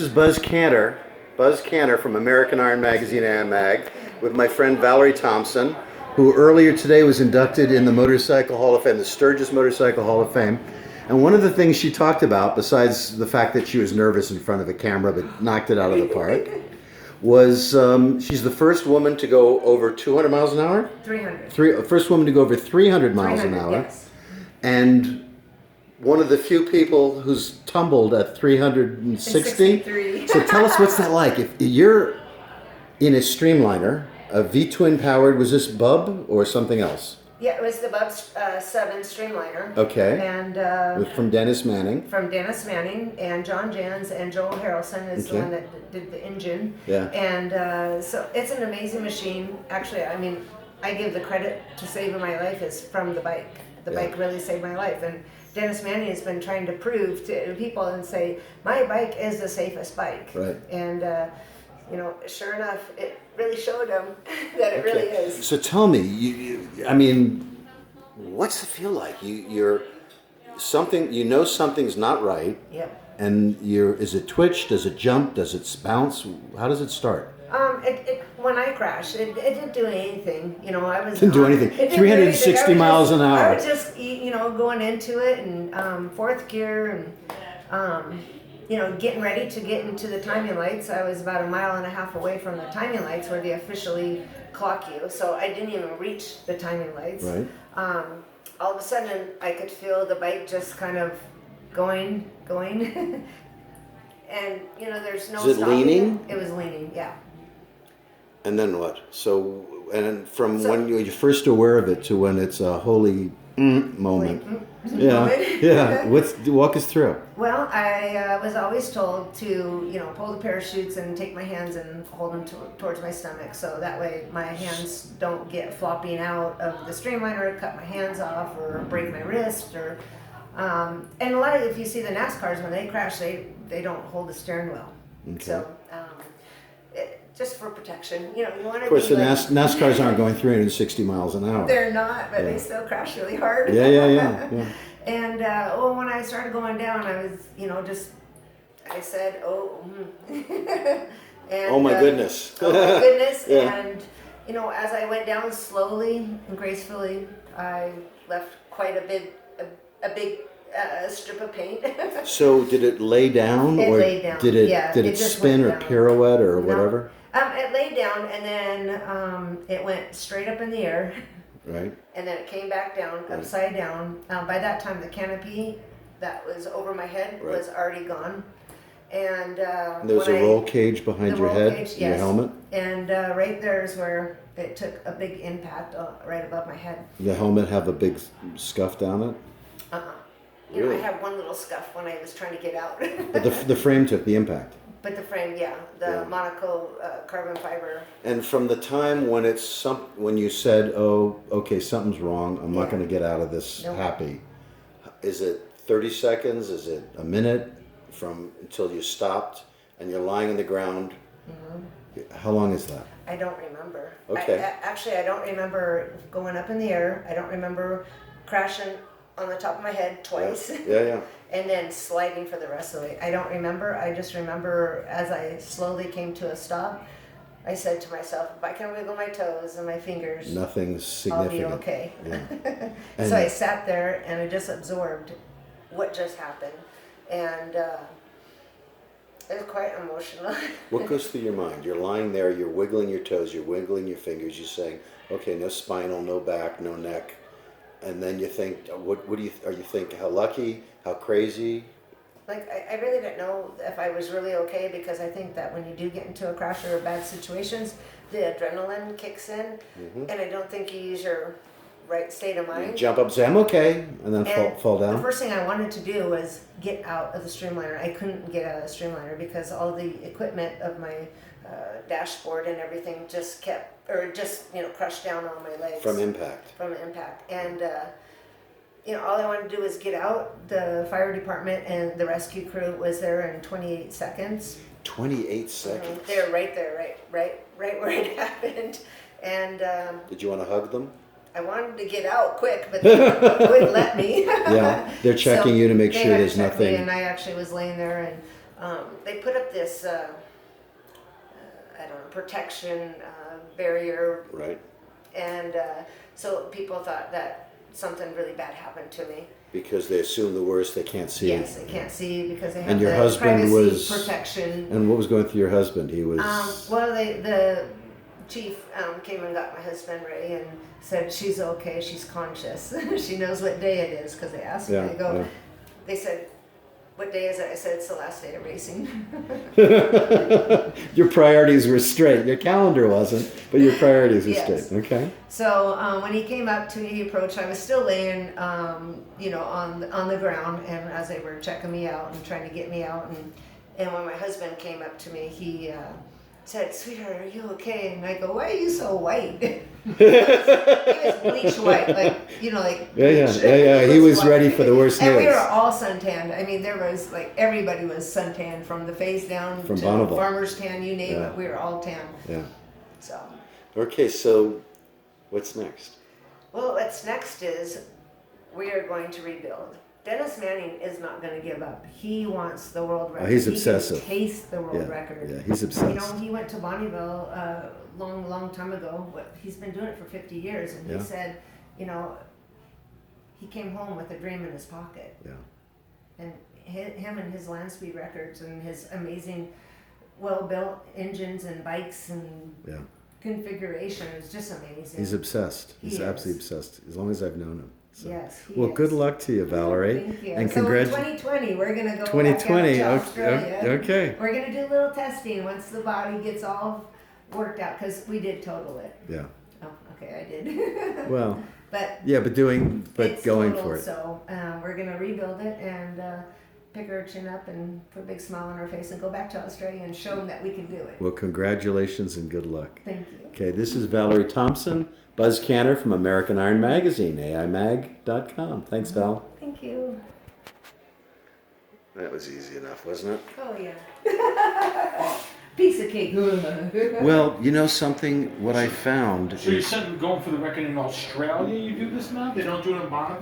is Buzz Cantor from American Iron Magazine and Mag, with my friend Valerie Thompson, who earlier today was inducted in the Motorcycle Hall of Fame, the Sturgis Motorcycle Hall of Fame. And one of the things she talked about, besides the fact that she was nervous in front of a camera but knocked it out of the park, was she's the first woman to go over 200 miles an hour? 300. First woman to go over 300 miles an hour. Yes. And one of the few people who's tumbled at 360. So tell us, what's that like? If you're in a Streamliner, a V-twin powered, was this Bub or something else? Yeah, it was the Bub 7 Streamliner. Okay. And from Dennis Manning. From Dennis Manning and John Jans, and Joel Harrelson is the one that did the engine. Yeah. And so it's an amazing machine. Actually, I mean, I give the credit to saving my life is from the bike. The bike really saved my life. And Dennis Manning has been trying to prove to people and say, my bike is the safest bike. Right. And, you know, sure enough, it really showed them that it really is. So tell me, I mean, what's it feel like? You're something, you know something's not right. Yep. And is it twitch? Does it jump? Does it bounce? How does it start? When I crashed, it didn't do anything. You know, I was didn't do anything. 360 miles an hour. I was just, you know, going into it and fourth gear and, you know, getting ready to get into the timing lights. I was about 1.5 miles away from the timing lights where they officially clock you. So I didn't even reach the timing lights. Right. All of a sudden, I could feel the bike just kind of going. And, you know, there's no Is it stopping leaning? It was leaning, yeah. And then what? So, and from when you're first aware of it to when it's a holy moment. Yeah. Walk us through. Well, I was always told to, you know, pull the parachutes and take my hands and hold them towards my stomach, so that way my hands don't get flopping out of the Streamliner, cut my hands off, or break my wrist, or. And a lot of, if you see the NASCARs when they crash, they don't hold the steering wheel. Okay. So. Just for protection, you know, you want to. Of course, the NASCARs aren't going 360 miles an hour. They're not, but they still crash really hard. Yeah. And well, when I started going down, I was, you know, I said, and, oh my goodness. Oh my goodness. Yeah. And, you know, as I went down slowly and gracefully, I left quite a big strip of paint. So did it lay down? It or laid down. Did it spin or pirouette or whatever? It laid down, and then it went straight up in the air. Right. And then it came back down, upside down. By that time, the canopy that was over my head was already gone. And there was a roll cage behind your head, your helmet? And right there is where it took a big impact right above my head. The helmet have a big scuff down it? You know, I had one little scuff when I was trying to get out. But the frame took the impact. But the frame, the Monaco carbon fiber. And from the time when when you said, "Oh, okay, something's wrong. I'm not going to get out of this happy," is it 30 seconds? Is it a minute until you stopped and you're lying on the ground? Mm-hmm. How long is that? I don't remember. Okay. Actually, I don't remember going up in the air. I don't remember crashing on the top of my head twice. Yeah. And then sliding for the rest of the way. I don't remember. I just remember as I slowly came to a stop, I said to myself, if I can wiggle my toes and my fingers, nothing's significant. I'll be okay. Yeah. So I sat there and I just absorbed what just happened. And it was quite emotional. What goes through your mind? You're lying there, you're wiggling your toes, you're wiggling your fingers, you're saying, okay, no spinal, no back, no neck. And then you think, are you think, how lucky, how crazy? Like, I really didn't know if I was really okay, because I think that when you do get into a crash or bad situations, the adrenaline kicks in, and I don't think you use your right state of mind. You jump up and say, I'm okay, and then fall down. The first thing I wanted to do was get out of the Streamliner. I couldn't get out of the Streamliner because all the equipment of my dashboard and everything just crushed down on my legs. From impact. And, you know, all I wanted to do was get out. The fire department and the rescue crew was there in 28 seconds. 28 seconds? They were right there, right where it happened. And did you want to hug them? I wanted to get out quick, but they wouldn't let me. Yeah, they're checking you to make sure there's nothing. And I actually was laying there, they put up this, I don't know, protection barrier, Right. and so people thought that something really bad happened to me. Because they assume the worst, they can't see. Yes, they can't see because they have And your the husband privacy was protection. And what was going through your husband? He was. Well, the chief came and got my husband Ray and said she's okay, she's conscious, she knows what day it is because they asked me. Yeah, I go. yeah. They said, "What day is it?" I said, "It's the last day of racing." Your priorities were straight. Your calendar wasn't, but your priorities were Yes. straight. Okay. So when he came up to me, he approached. I was still laying, on the ground, and as they were checking me out and trying to get me out, and when my husband came up to me, he said, "Sweetheart, are you okay?" And I go, "Why are you so white?" He was bleach white, like Yeah. He was white. ready for the worst And news. we were all suntanned. I mean, there was everybody was suntanned from the face down From to Bonneville. farmer's tan, you name Yeah. it. We were all tan. Yeah. So. Okay, so what's next? Well, what's next is we are going to rebuild. Dennis Manning is not going to give up. He wants the world record. He's He obsessive. can taste the world record. Yeah, he's obsessed. He went to Bonneville long time ago. He's been doing it for 50 years, and he said, he came home with a dream in his pocket. Yeah. And him and his land speed records and his amazing, well-built engines and bikes and configuration is just amazing. He's obsessed. He's He absolutely is. obsessed. As long as I've known him. So. Yes. Well, good luck to you, Valerie. Thank you. And so in congratulations. 2020, we're gonna go 2020. back out to Australia. Okay. We're gonna do a little testing once the body gets all worked out because we did total it. Yeah. Oh, okay, I did. Well. But But going totaled, for it. So we're gonna rebuild it and pick our chin up and put a big smile on our face and go back to Australia and show them that we can do it. Well, congratulations and good luck. Thank you. Okay, this is Valerie Thompson, Buzz Canner from American Iron Magazine, aimag.com. Thanks, Val. Thank you. That was easy enough, wasn't it? Oh yeah. Piece of cake. Well, you know something? What I found So you're is going for the record in Australia? You do this now? They don't do it in Bonneville?